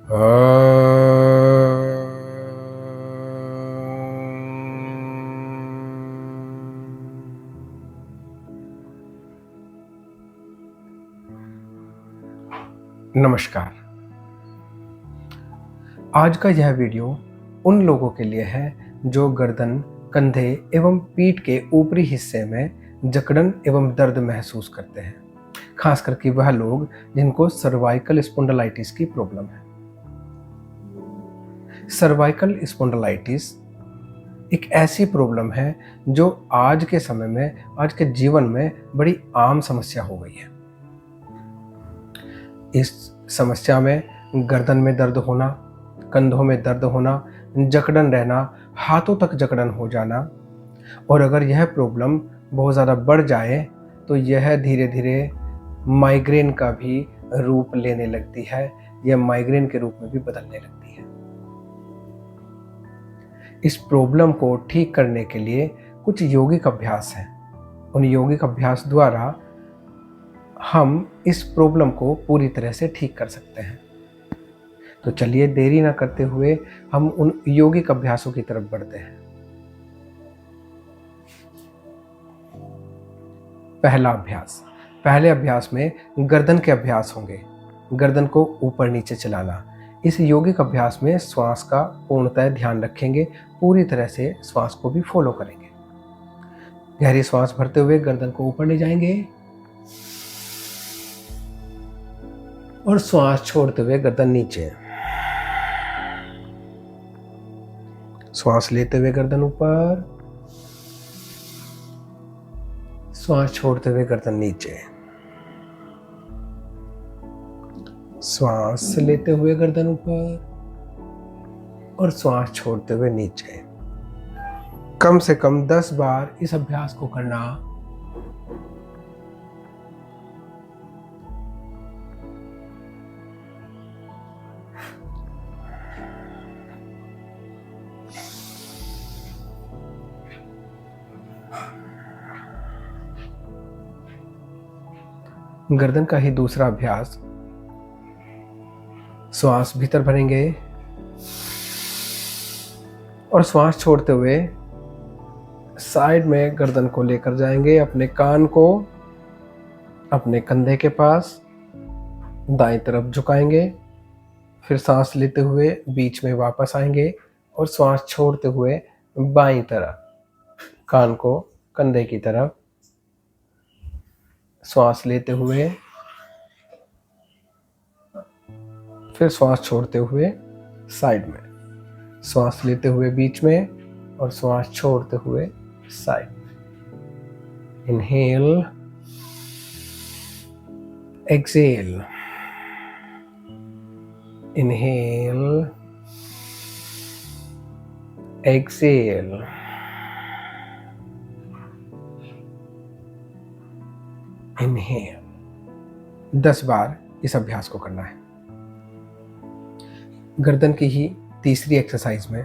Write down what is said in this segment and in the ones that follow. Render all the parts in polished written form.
नमस्कार। आज का यह वीडियो उन लोगों के लिए है जो गर्दन, कंधे एवं पीठ के ऊपरी हिस्से में जकड़न एवं दर्द महसूस करते हैं। खास करके वह लोग जिनको सर्वाइकल स्पॉन्डिलाइटिस की प्रॉब्लम है। सर्वाइकल स्पॉन्डिलाइटिस एक ऐसी प्रॉब्लम है जो आज के समय में, आज के जीवन में बड़ी आम समस्या हो गई है। इस समस्या में गर्दन में दर्द होना, कंधों में दर्द होना, जकड़न रहना, हाथों तक जकड़न हो जाना, और अगर यह प्रॉब्लम बहुत ज़्यादा बढ़ जाए तो यह धीरे धीरे माइग्रेन का भी रूप लेने लगती है। यह माइग्रेन के रूप में भी बदलने लगती है। इस प्रॉब्लम को ठीक करने के लिए कुछ यौगिक अभ्यास हैं। उन यौगिक अभ्यास द्वारा हम इस प्रॉब्लम को पूरी तरह से ठीक कर सकते हैं। तो चलिए देरी ना करते हुए हम उन यौगिक अभ्यासों की तरफ बढ़ते हैं। पहला अभ्यास। पहले अभ्यास में गर्दन के अभ्यास होंगे। गर्दन को ऊपर नीचे चलाना। इस यौगिक अभ्यास में श्वास का पूर्णतः ध्यान रखेंगे, पूरी तरह से श्वास को भी फॉलो करेंगे। गहरी श्वास भरते हुए गर्दन को ऊपर ले जाएंगे और श्वास छोड़ते हुए गर्दन नीचे। श्वास लेते हुए गर्दन ऊपर, श्वास छोड़ते हुए गर्दन नीचे। श्वास लेते हुए गर्दन ऊपर और श्वास छोड़ते हुए नीचे। कम से कम 10 बार इस अभ्यास को करना। गर्दन का ही दूसरा अभ्यास। श्वास भीतर भरेंगे और श्वास छोड़ते हुए साइड में गर्दन को लेकर जाएंगे, अपने कान को अपने कंधे के पास दाईं तरफ झुकाएंगे। फिर सांस लेते हुए बीच में वापस आएंगे और श्वास छोड़ते हुए बाईं तरफ, कान को कंधे की तरफ। श्वास लेते हुए फिर श्वास छोड़ते हुए साइड में, श्वास लेते हुए बीच में और श्वास छोड़ते हुए साइड में। Inhale, exhale, inhale, exhale. Inhale. 10 बार इस अभ्यास को करना है। गर्दन की ही तीसरी एक्सरसाइज में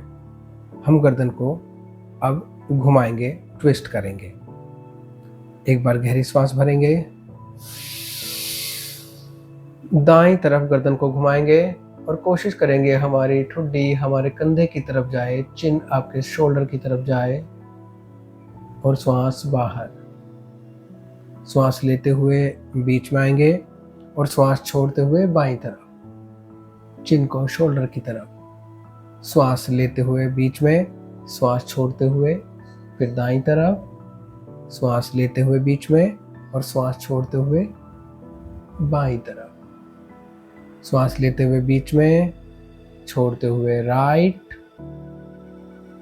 हम गर्दन को अब घुमाएंगे, ट्विस्ट करेंगे। एक बार गहरी श्वास भरेंगे, दाईं तरफ गर्दन को घुमाएंगे और कोशिश करेंगे हमारी ठुड्डी हमारे कंधे की तरफ जाए, चिन आपके शोल्डर की तरफ जाए और श्वास बाहर। श्वास लेते हुए बीच में आएंगे और श्वास छोड़ते हुए बाईं तरफ, चिन को शोल्डर की तरफ। श्वास लेते हुए बीच में, श्वास छोड़ते हुए फिर दाईं तरफ, श्वास लेते हुए बीच में और श्वास छोड़ते हुए बाईं तरफ। श्वास लेते हुए बीच में, छोड़ते हुए राइट।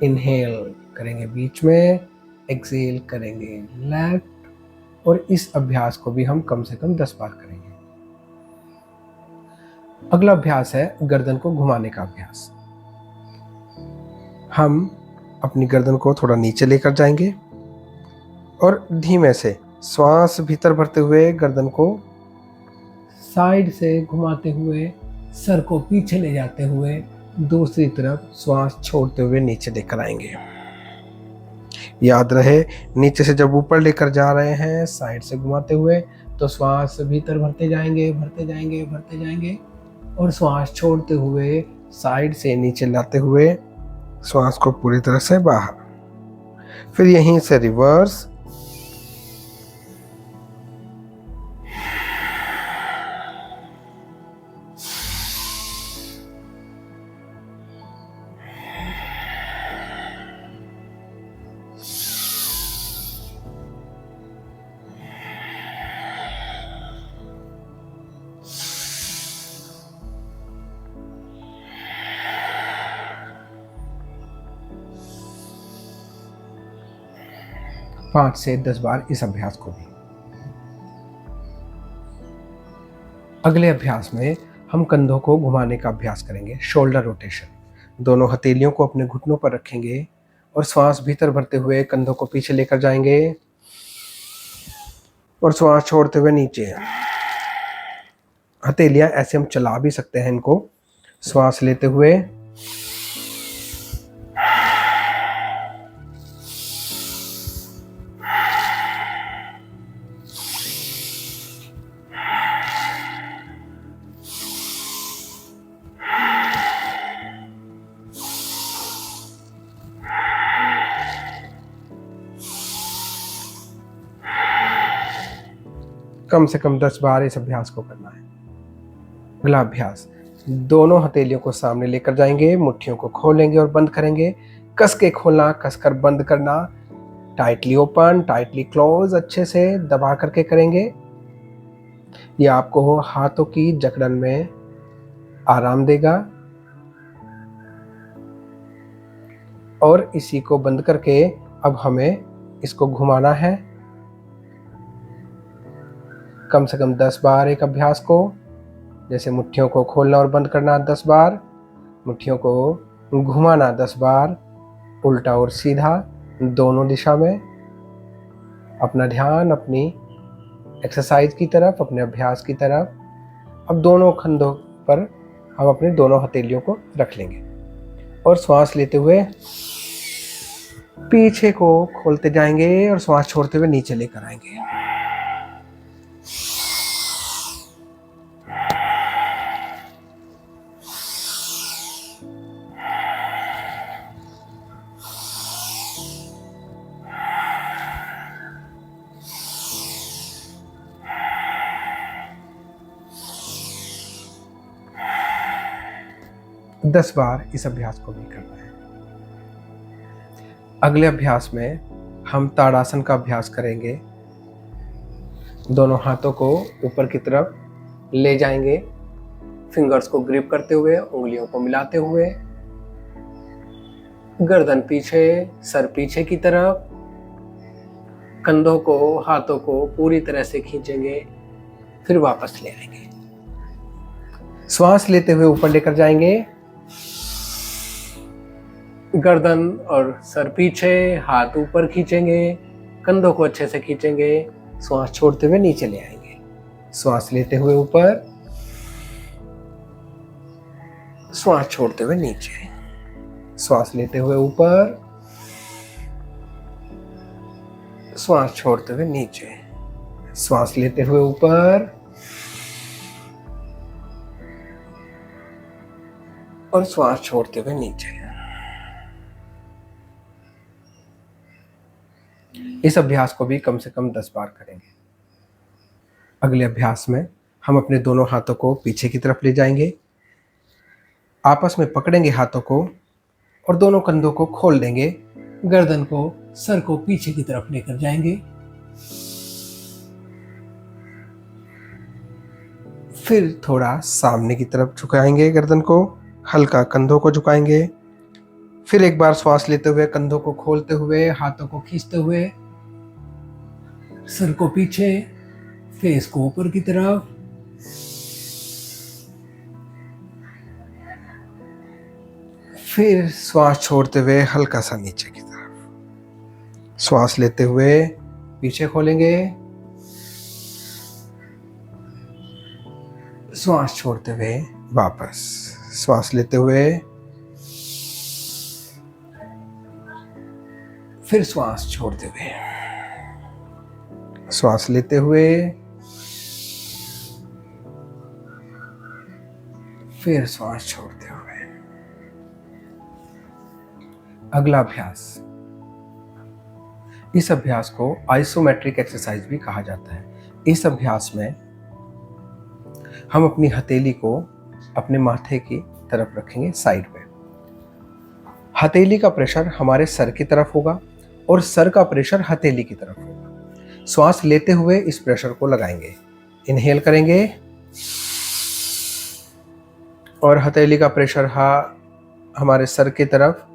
इनहेल करेंगे बीच में, एक्सहेल करेंगे लेफ्ट। और इस अभ्यास को भी हम कम से कम 10 बार करेंगे। अगला अभ्यास है गर्दन को घुमाने का अभ्यास। हम अपनी गर्दन को थोड़ा नीचे लेकर जाएंगे और धीमे से श्वास भीतर भरते हुए गर्दन को साइड से घुमाते हुए, सर को पीछे ले जाते हुए दूसरी तरफ श्वास छोड़ते हुए नीचे लेकर आएंगे। याद रहे, नीचे से जब ऊपर लेकर जा रहे हैं साइड से घुमाते हुए, तो श्वास भीतर भरते जाएंगे, भरते जाएंगे, भरते जाएंगे और श्वास छोड़ते हुए साइड से नीचे लाते हुए श्वास को पूरी तरह से बाहर। फिर यहीं से रिवर्स। पाँच से 10 बार इस अभ्यास को भी। अगले अभ्यास में हम कंधों को घुमाने का अभ्यास करेंगे, शोल्डर रोटेशन। दोनों हथेलियों को अपने घुटनों पर रखेंगे और श्वास भीतर भरते हुए कंधों को पीछे लेकर जाएंगे और श्वास छोड़ते हुए नीचे। हथेलियां ऐसे हम चला भी सकते हैं इनको। श्वास लेते हुए कम से कम 10 बार इस अभ्यास को करना है। अगला अभ्यास, दोनों हथेलियों को सामने लेकर जाएंगे, मुट्ठियों को खोलेंगे और बंद करेंगे। कस के खोलना, कसकर बंद करना, टाइटली ओपन, टाइटली क्लोज, अच्छे से दबा करके करेंगे। ये आपको हाथों की जकड़न में आराम देगा। और इसी को बंद करके अब हमें इसको घुमाना है कम से कम 10 बार एक अभ्यास को। जैसे मुट्ठियों को खोलना और बंद करना 10 बार, मुट्ठियों को घुमाना 10 बार, उल्टा और सीधा दोनों दिशा में। अपना ध्यान अपनी एक्सरसाइज की तरफ, अपने अभ्यास की तरफ। अब दोनों कंधों पर हम अपने दोनों हथेलियों को रख लेंगे और श्वास लेते हुए पीछे को खोलते जाएंगे और श्वास छोड़ते हुए नीचे लेकर आएंगे। दस बार इस अभ्यास को भी करना है। अगले अभ्यास में हम ताड़ासन का अभ्यास करेंगे। दोनों हाथों को ऊपर की तरफ ले जाएंगे, फिंगर्स को ग्रिप करते हुए, उंगलियों को मिलाते हुए, गर्दन पीछे, सर पीछे की तरफ, कंधों को, हाथों को पूरी तरह से खींचेंगे, फिर वापस ले आएंगे। श्वास लेते हुए ऊपर लेकर जाएंगे, गर्दन और सर पीछे, हाथ ऊपर खींचेंगे, कंधों को अच्छे से खींचेंगे, श्वास छोड़ते हुए नीचे ले आएंगे। श्वास लेते हुए ऊपर, श्वास छोड़ते हुए नीचे, श्वास लेते हुए ऊपर, श्वास छोड़ते हुए नीचे, श्वास लेते हुए ऊपर और श्वास छोड़ते हुए नीचे। इस अभ्यास को भी कम से कम 10 बार करेंगे। अगले अभ्यास में हम अपने दोनों हाथों को पीछे की तरफ ले जाएंगे, आपस में पकड़ेंगे हाथों को और दोनों कंधों को खोल देंगे, गर्दन को, सर को पीछे की तरफ लेकर जाएंगे। फिर थोड़ा सामने की तरफ झुकाएंगे, गर्दन को हल्का, कंधों को झुकाएंगे। फिर एक बार श्वास लेते हुए, कंधों को खोलते हुए, हाथों को खींचते हुए, सर को पीछे, फेस को ऊपर की तरफ। फिर श्वास छोड़ते हुए हल्का सा नीचे की तरफ। श्वास लेते हुए पीछे खोलेंगे, श्वास छोड़ते हुए वापस। श्वास लेते हुए, फिर श्वास छोड़ते हुए, श्वास लेते हुए, फिर श्वास छोड़ते हुए। अगला अभ्यास, इस अभ्यास को आइसोमेट्रिक एक्सरसाइज भी कहा जाता है। इस अभ्यास में हम अपनी हथेली को अपने माथे की तरफ रखेंगे, साइड पे। हथेली का प्रेशर हमारे सर की तरफ होगा और सर का प्रेशर हथेली की तरफ होगा। श्वास लेते हुए इस प्रेशर को लगाएंगे। इनहेल करेंगे और हथेली का प्रेशर हमारे सर की तरफ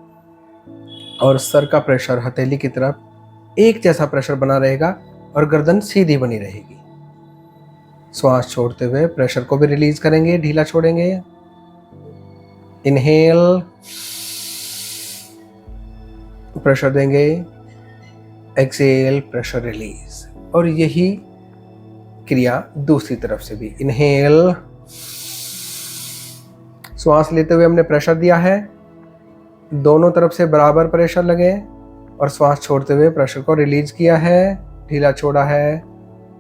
और सर का प्रेशर हथेली की तरफ एक जैसा प्रेशर बना रहेगा और गर्दन सीधी बनी रहेगी। श्वास छोड़ते हुए प्रेशर को भी रिलीज करेंगे, ढीला छोड़ेंगे। इनहेल, प्रेशर देंगे, एक्सेल, प्रेशर रिलीज। और यही क्रिया दूसरी तरफ से भी। इनहेल, श्वास लेते हुए हमने प्रेशर दिया है, दोनों तरफ से बराबर प्रेशर लगे और श्वास छोड़ते हुए प्रेशर को रिलीज किया है, ढीला छोड़ा है।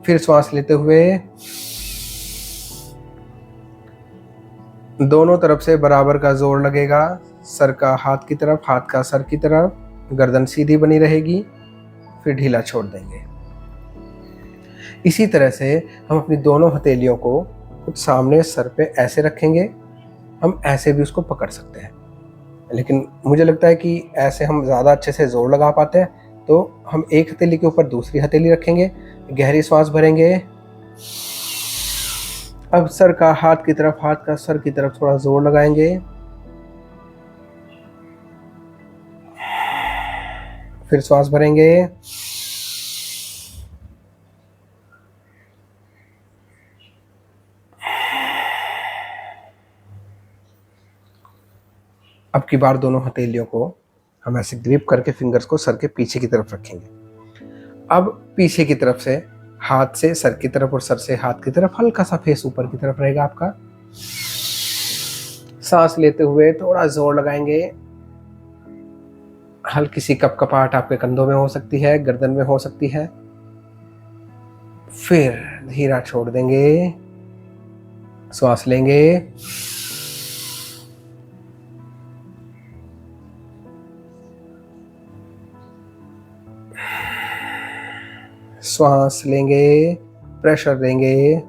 फिर श्वास लेते हुए दोनों तरफ से बराबर का जोर लगेगा, सर का हाथ की तरफ, हाथ का सर की तरफ, गर्दन सीधी बनी रहेगी, फिर ढीला छोड़ देंगे। इसी तरह से हम अपनी दोनों हथेलियों को कुछ सामने सर पे ऐसे रखेंगे। हम ऐसे भी उसको पकड़ सकते हैं, लेकिन मुझे लगता है कि ऐसे हम ज़्यादा अच्छे से जोर लगा पाते हैं, तो हम एक हथेली के ऊपर दूसरी हथेली रखेंगे, गहरी सांस भरेंगे। अब सर का हाथ की तरफ, हाथ का सर की तरफ थोड़ा जोर लगाएंगे। फिर श्वास भरेंगे। अब की बार दोनों हथेलियों को हम ऐसे ग्रिप करके फिंगर्स को सर के पीछे की तरफ रखेंगे। अब पीछे की तरफ से हाथ से सर की तरफ और सर से हाथ की तरफ, हल्का सा फेस ऊपर की तरफ रहेगा आपका। सांस लेते हुए थोड़ा जोर लगाएंगे। हल्की सी कपकपाहट आपके कंधों में हो सकती है, गर्दन में हो सकती है। फिर धीरा छोड़ देंगे, श्वास लेंगे। श्वास लेंगे, प्रेशर देंगे,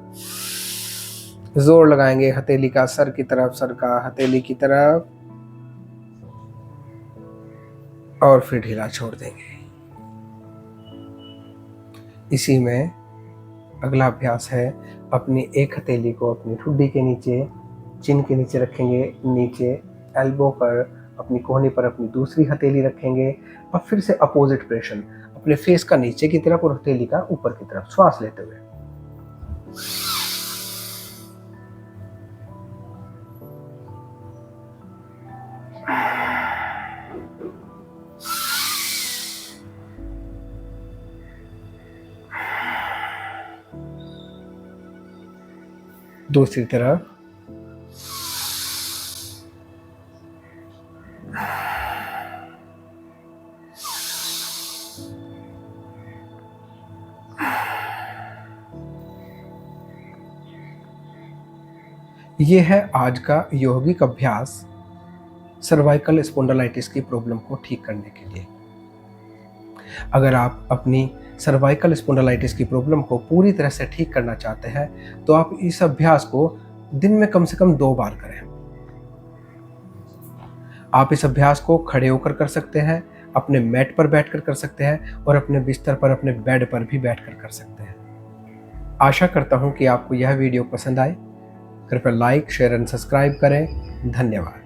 जोर लगाएंगे हथेली का सर की तरफ, सर का हथेली की तरफ, और फिर ढीला छोड़ देंगे। इसी में अगला अभ्यास है, अपनी एक हथेली को अपनी ठुड्डी के नीचे, चिन के नीचे रखेंगे, नीचे एल्बो पर, अपनी कोहनी पर अपनी दूसरी हथेली रखेंगे और फिर से अपोजिट प्रेशर, अपने फेस का नीचे की तरफ और हथेली का ऊपर की तरफ। श्वास लेते हुए दूसरी तरफ। ये है आज का यौगिक अभ्यास सर्वाइकल स्पॉन्डिलाइटिस की प्रॉब्लम को ठीक करने के लिए। अगर आप अपनी सर्वाइकल स्पॉन्डिलाइटिस की प्रॉब्लम को पूरी तरह से ठीक करना चाहते हैं तो आप इस अभ्यास को दिन में कम से कम 2 बार करें। आप इस अभ्यास को खड़े होकर कर सकते हैं, अपने मैट पर बैठकर कर सकते हैं और अपने बिस्तर पर, अपने बेड पर भी बैठकर कर सकते हैं। आशा करता हूं कि आपको यह वीडियो पसंद आए। कृपया लाइक, शेयर एंड सब्सक्राइब करें। धन्यवाद।